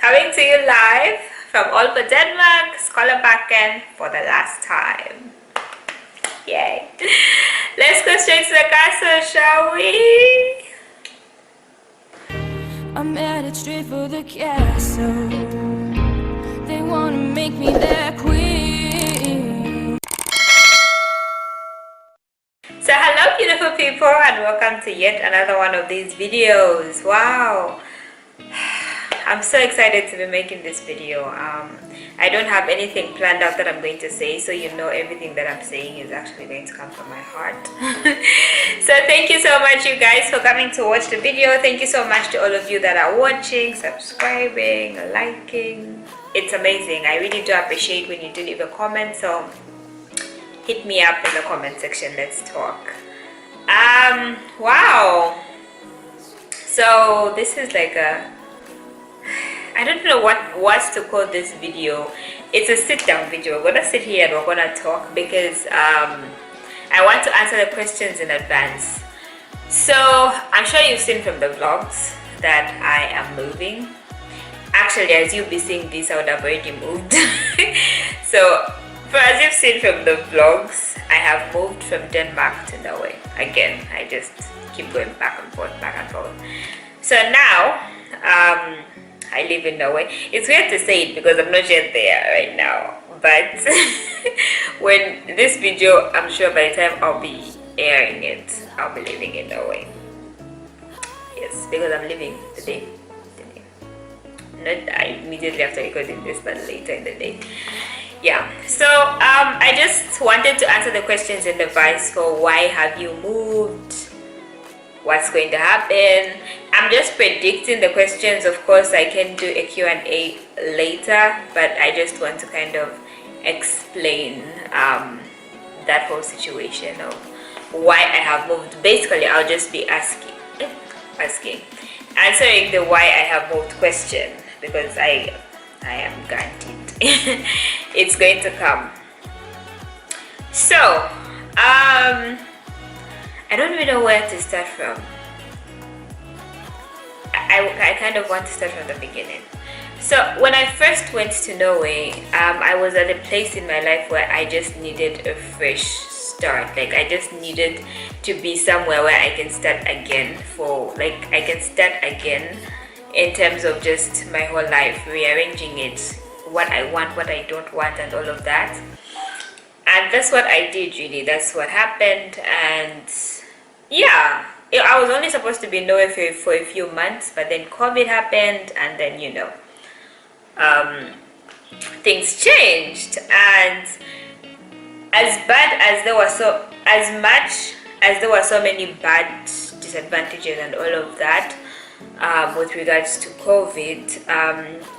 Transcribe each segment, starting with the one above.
Coming to you live from Aalborg, Denmark, Skålbakken for the last time. Yay. Let's go straight to the castle, shall we? I'm headed straight for the castle. They wanna make me their queen. So hello beautiful people and welcome to yet another one of these videos. Wow. I'm so excited to be making this video. I don't have anything planned out that I'm going to say, so you know everything that I'm saying is actually going to come from my heart. So thank you so much you guys for coming to watch the video. Thank you so much to all of you that are watching, subscribing, liking. It's amazing. I really do appreciate when you do leave a comment, so hit me up in the comment section. Let's talk. Wow. So this is like I don't know what to call this video. It's a sit down video. We're gonna sit here and we're gonna talk because I want to answer the questions in advance. So I'm sure you've seen from the vlogs that I am moving. Actually, as you'll be seeing this, I would have already moved. So as you've seen from the vlogs, I have moved from Denmark to Norway. Again, I just keep going back and forth, back and forth. So now I live in Norway. It's weird to say it because I'm not yet there right now, but when this video, I'm sure by the time I'll be airing it, I'll be living in Norway. Yes, because I'm living today. Not immediately after recording this, but later in the day. Yeah, so I just wanted to answer the questions in the advice for why have you moved, what's going to happen. I'm just predicting the questions. Of course, I can do a Q&A later, but I just want to kind of explain that whole situation of why I have moved. Basically, I'll just be answering the why I have moved question, because I am guaranteed it's going to come. So I don't even know where to start from. I kind of want to start from the beginning. So when I first went to Norway, I was at a place in my life where I just needed a fresh start. Like I just needed to be somewhere where I can start again in terms of just my whole life, rearranging it, what I want, what I don't want, and all of that. And that's what I did, really. That's what happened. And yeah, I was only supposed to be in Norway for a few months, but then COVID happened, and then things changed. And much as there were so many bad disadvantages and all of that with regards to COVID,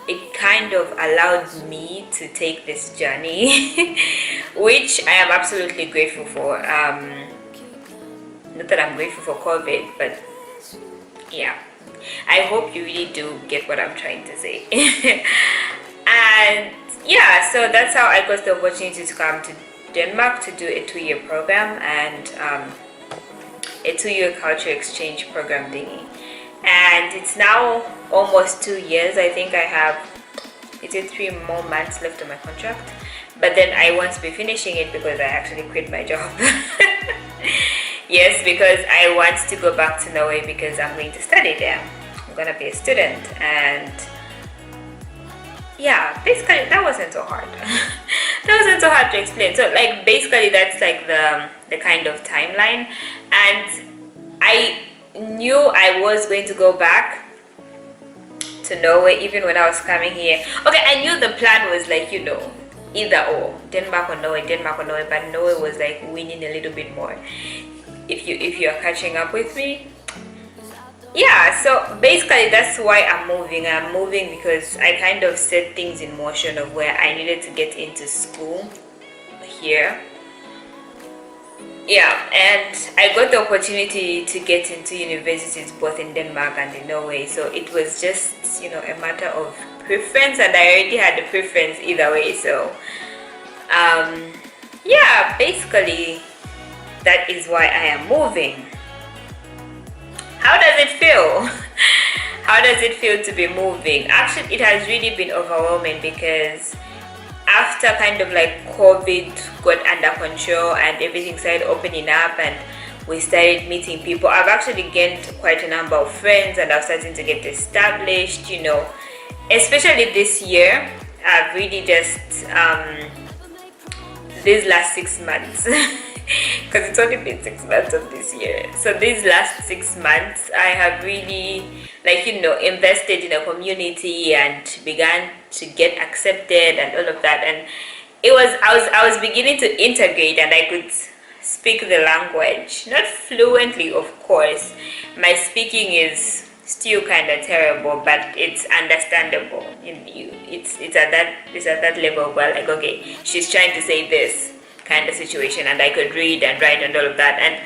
it kind of allowed me to take this journey, which I am absolutely grateful for. Not that I'm grateful for COVID, but yeah, I hope you really do get what I'm trying to say. And yeah, so that's how I got the opportunity to come to Denmark to do a 2-year program and a 2-year culture exchange program thingy. And it's now almost 2 years. I think I have 3 more months left on my contract, but then I won't be finishing it because I actually quit my job. Yes, because I want to go back to Norway because I'm going to study there. I'm going to be a student. And yeah, basically that wasn't so hard. That wasn't so hard to explain. So like basically that's like the kind of timeline. And I knew I was going to go back to Norway even when I was coming here. Okay, I knew the plan was like, either or, Denmark or Norway, but Norway was like winning a little bit more. If you're catching up with me. Yeah, so basically that's why I'm moving. I'm moving because I kind of set things in motion of where I needed to get into school here. Yeah, and I got the opportunity to get into universities both in Denmark and in Norway. So it was just, a matter of preference, and I already had a preference either way. So yeah, basically that is why I am moving. How does it feel? How does it feel to be moving? Actually, it has really been overwhelming because after kind of like COVID got under control and everything started opening up and we started meeting people, I've actually gained quite a number of friends and I'm starting to get established, you know, especially this year. I've really just these last 6 months because it's only been 6 months of this year, so these last 6 months I have really, like, you know, invested in a community and began to get accepted and all of that. And I was beginning to integrate and I could speak the language, not fluently, of course. My speaking is still kind of terrible, but it's understandable. It's at that level where, like, okay, she's trying to say this kind of situation, and I could read and write and all of that. And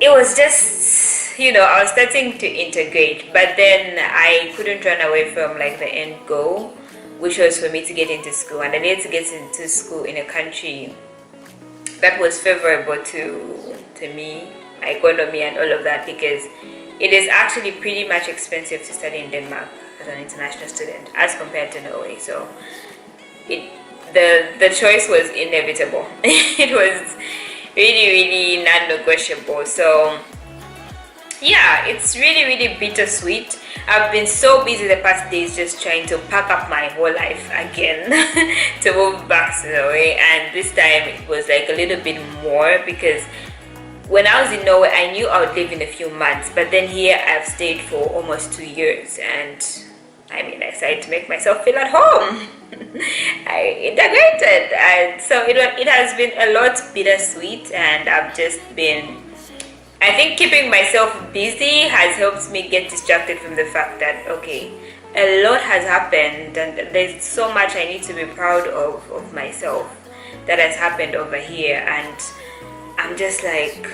it was just, you know, I was starting to integrate, but then I couldn't run away from like the end goal, which was for me to get into school, and I needed to get into school in a country that was favorable to me, my economy and all of that, because it is actually pretty much expensive to study in Denmark as an international student as compared to Norway. So the choice was inevitable. It was really non-negotiable. So yeah, it's really bittersweet. I've been so busy the past days just trying to pack up my whole life again to move back to Norway, and this time it was like a little bit more because when I was in Norway I knew I would live in a few months, but then here I've stayed for almost 2 years, and I mean, I decided to make myself feel at home. I integrated, and so it has been a lot bittersweet, and I've just been, I think keeping myself busy has helped me get distracted from the fact that, okay, a lot has happened and there's so much I need to be proud of myself that has happened over here. And I'm just like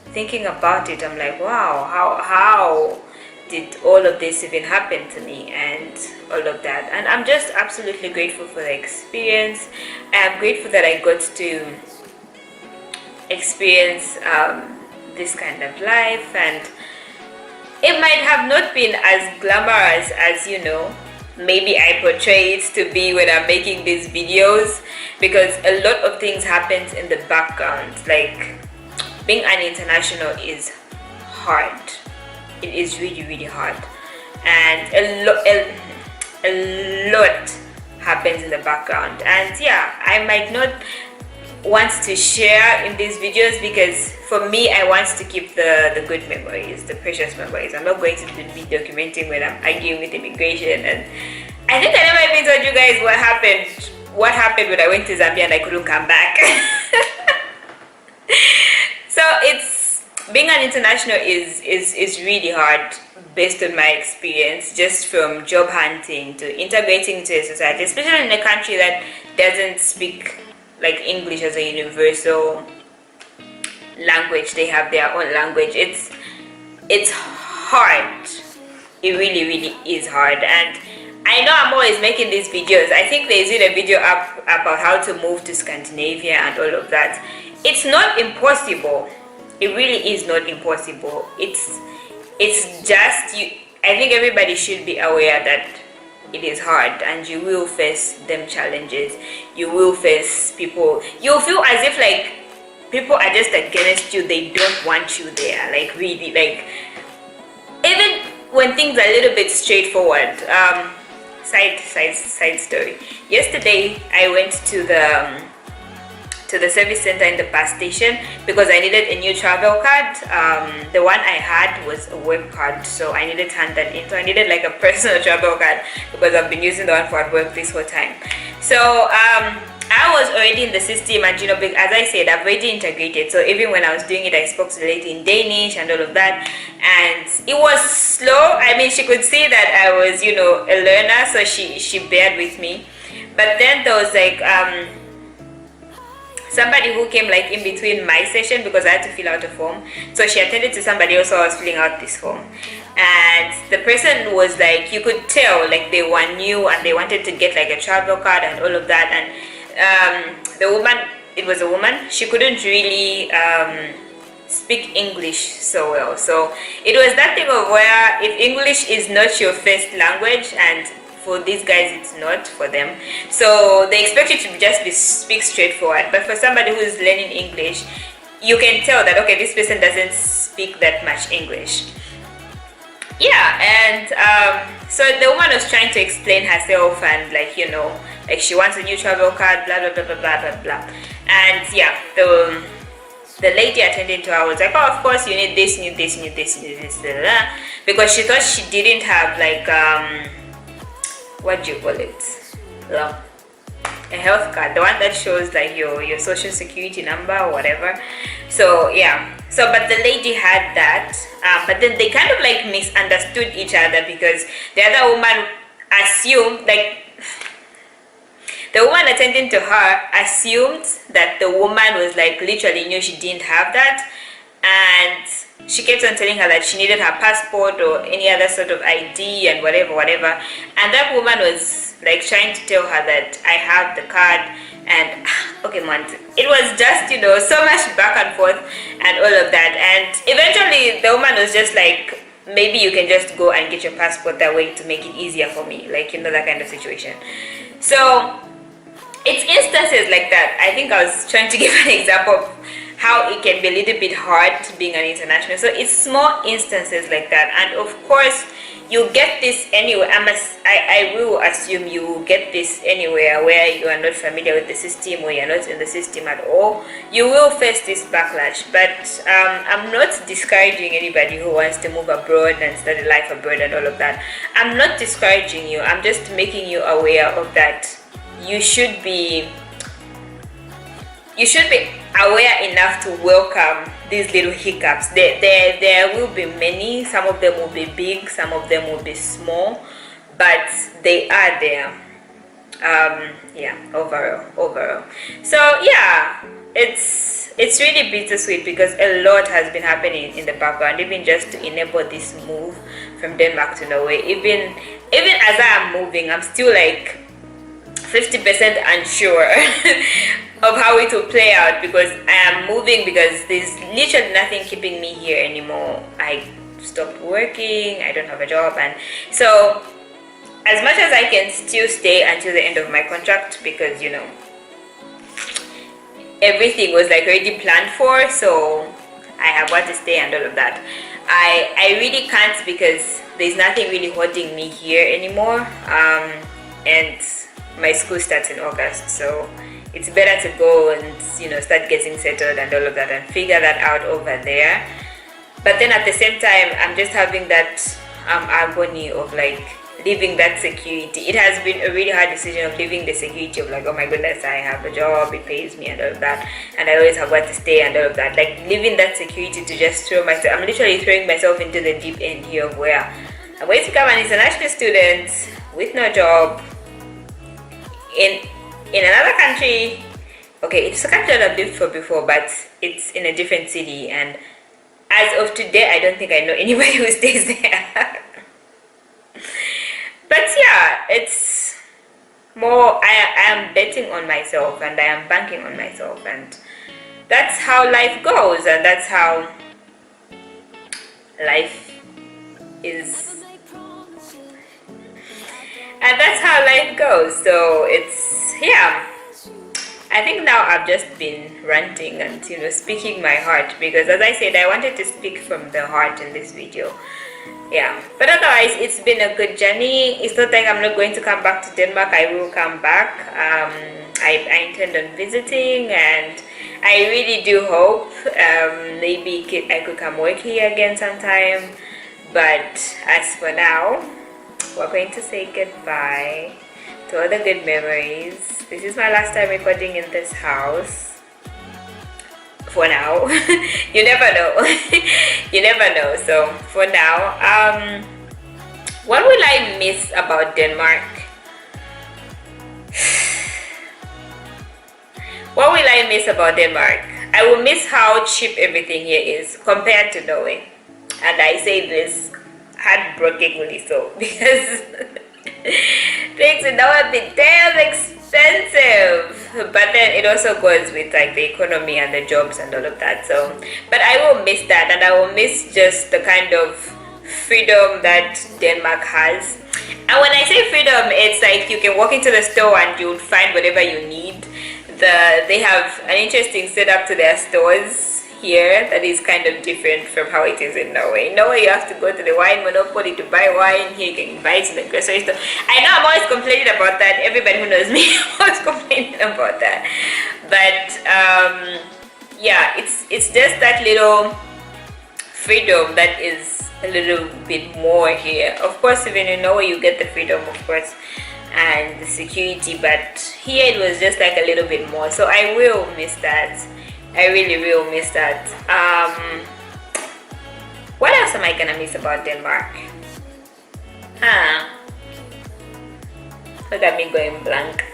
thinking about it, I'm like, wow, how did all of this even happen to me and all of that. And I'm just absolutely grateful for the experience. I am grateful that I got to experience this kind of life, and it might have not been as glamorous as, you know, maybe I portray it to be when I'm making these videos, because a lot of things happens in the background. Like, being an international is hard. It is really hard, and a lot happens in the background. And yeah, I might not want to share in these videos because for me, I want to keep the good memories, the precious memories. I'm not going to be documenting when I'm arguing with immigration. And I think I never even told you guys what happened when I went to Zambia and I couldn't come back. So it's, being an international is really hard based on my experience, just from job hunting to integrating into a society, especially in a country that doesn't speak like English as a universal language. They have their own language. It's hard. It really is hard. And I know I'm always making these videos. I think there's a video up about how to move to Scandinavia and all of that. It's not impossible. It really is not impossible. It's just, you, I think everybody should be aware that it is hard, and you will face them challenges. You will face people, you'll feel as if like people are just against you. They don't want you there, like really, like even when things are a little bit straightforward. Side story. Yesterday I went to the service center in the bus station because I needed a new travel card. The one I had was a work card, so I needed to hand that in. So I needed like a personal travel card because I've been using the one for at work this whole time. So I was already in the system, and you know, as I said, I've already integrated. So even when I was doing it, I spoke to the lady in Danish and all of that, and it was slow. I mean, she could see that I was, you know, a learner, so she bared with me. But then there was like somebody who came like in between my session because I had to fill out a form. So she attended to somebody else who was filling out this form, and the person was like, you could tell like they were new and they wanted to get like a travel card and all of that. And the woman, it was a woman, she couldn't really speak English so well. So it was that thing of where if English is not your first language, and for these guys it's not for them, so they expect you to just speak straightforward. But for somebody who is learning English, you can tell that okay, this person doesn't speak that much English. Yeah, and so the woman was trying to explain herself, and like, you know, like she wants a new travel card, blah blah blah blah blah blah blah. And yeah, the lady attending to her was like, oh, of course you need this, you need this, you need this, you need this, blah, blah, blah, because she thought she didn't have like what do you call it, a health card, the one that shows like your social security number or whatever. So yeah, so but the lady had that, but then they kind of like misunderstood each other, because the other woman assumed, like, the woman attending to her assumed that the woman was like literally knew she didn't have that, and she kept on telling her that she needed her passport or any other sort of ID and whatever, and that woman was like trying to tell her that I have the card, and okay man, it was just, you know, so much back and forth and all of that, and eventually the woman was just like, maybe you can just go and get your passport that way to make it easier for me, like, you know, that kind of situation. So it's instances like that. I think I was trying to give an example of how it can be a little bit hard being an international. So it's small instances like that, and of course you get this anywhere. I will assume you will get this anywhere where you are not familiar with the system, or you're not in the system at all. You will face this backlash, but I'm not discouraging anybody who wants to move abroad and study life abroad and all of that. I'm not discouraging you. I'm just making you aware of that. You should be aware enough to welcome these little hiccups. There will be many. Some of them will be big, some of them will be small, but they are there. Yeah, overall. So yeah, it's really bittersweet, because a lot has been happening in the background, even just to enable this move from Denmark to Norway. Even as I am moving, I'm still like 50% unsure of how it will play out, because I am moving because there's literally nothing keeping me here anymore. I stopped working, I don't have a job, and so as much as I can still stay until the end of my contract, because, you know, everything was like already planned for, so I have got to stay and all of that. I really can't, because there's nothing really holding me here anymore, and my school starts in August, so it's better to go and, you know, start getting settled and all of that and figure that out over there. But then at the same time, I'm just having that agony of like leaving that security. It has been a really hard decision of leaving the security of like, oh my goodness, I have a job, it pays me and all of that, and I always have got to stay and all of that. Like leaving that security to just throw myself, I'm literally throwing myself into the deep end here of where I'm going to become an international student with no job in another country. Okay, it's a country that I've lived for before, but it's in a different city, and as of today I don't think I know anybody who stays there. But yeah, it's more, I am betting on myself, and I am banking on myself, and that's how life goes, and that's how life is. And that's how life goes. So it's, yeah, I think now I've just been ranting and, you know, speaking my heart, because as I said, I wanted to speak from the heart in this video. Yeah, but otherwise it's been a good journey. It's not like I'm not going to come back to Denmark. I will come back. I intend on visiting, and I really do hope maybe I could come work here again sometime. But as for now, we're going to say goodbye to all the good memories. This is my last time recording in this house. For now. You never know. You never know. So for now, what will I miss about Denmark? What will I miss about Denmark? I will miss how cheap everything here is compared to Norway. And I say this heartbreakingly so, because things in Norway are damn expensive. expensive, but then it also goes with like the economy and the jobs and all of that. So, but I will miss that, and I will miss just the kind of freedom that Denmark has. And when I say freedom, it's like you can walk into the store and you'll find whatever you need. They have an interesting setup to their stores here that is kind of different from how it is in Norway. In Norway, you have to go to the wine monopoly to buy wine. Here, you can buy it in the grocery store. I know I'm always complaining about that. Everybody who knows me, I'm always complaining about that. But yeah, it's just that little freedom that is a little bit more here. Of course, even in Norway, you get the freedom, of course, and the security, but here it was just like a little bit more. So I will miss that. I really will miss that. What else am I gonna miss about Denmark? Look at me going blank.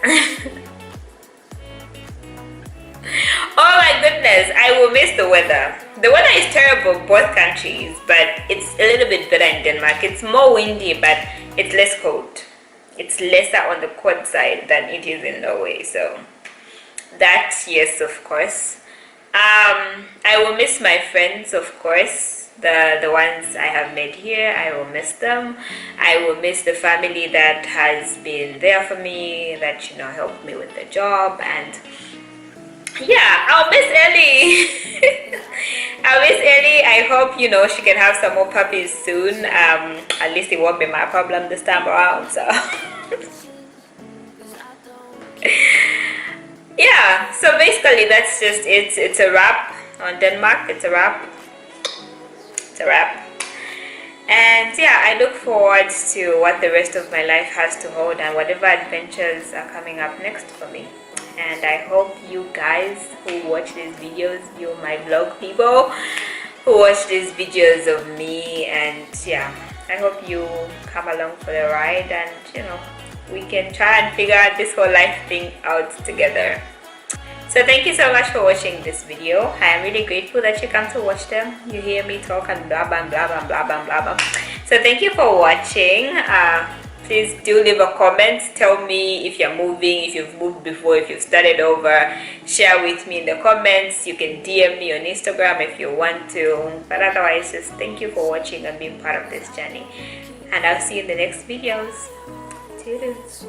Oh my goodness, I will miss the weather. The weather is terrible in both countries, but it's a little bit better in Denmark. It's more windy, but it's less cold. It's lesser on the cold side than it is in Norway. So that, yes, of course. I will miss my friends, of course, the ones I have made here. I will miss them. I will miss the family that has been there for me, that, you know, helped me with the job. And yeah, I'll miss Ellie. I'll miss Ellie. I hope, you know, she can have some more puppies soon. At least it won't be my problem this time around. So yeah, so basically that's just it. It's a wrap on Denmark. It's a wrap. And yeah, I look forward to what the rest of my life has to hold and whatever adventures are coming up next for me. And I hope you guys who watch these videos, you my vlog people who watch these videos of me, and yeah, I hope you come along for the ride, and you know, we can try and figure out this whole life thing out together. So thank you so much for watching this video. I am really grateful that you come to watch them. You hear me talk and blah blah blah blah blah blah blah blah. So thank you for watching. Please do leave a comment. Tell me if you're moving, if you've moved before, if you've started over. Share with me in the comments. You can DM me on Instagram if you want to. But otherwise, just thank you for watching and being part of this journey. And I'll see you in the next videos. Toodles.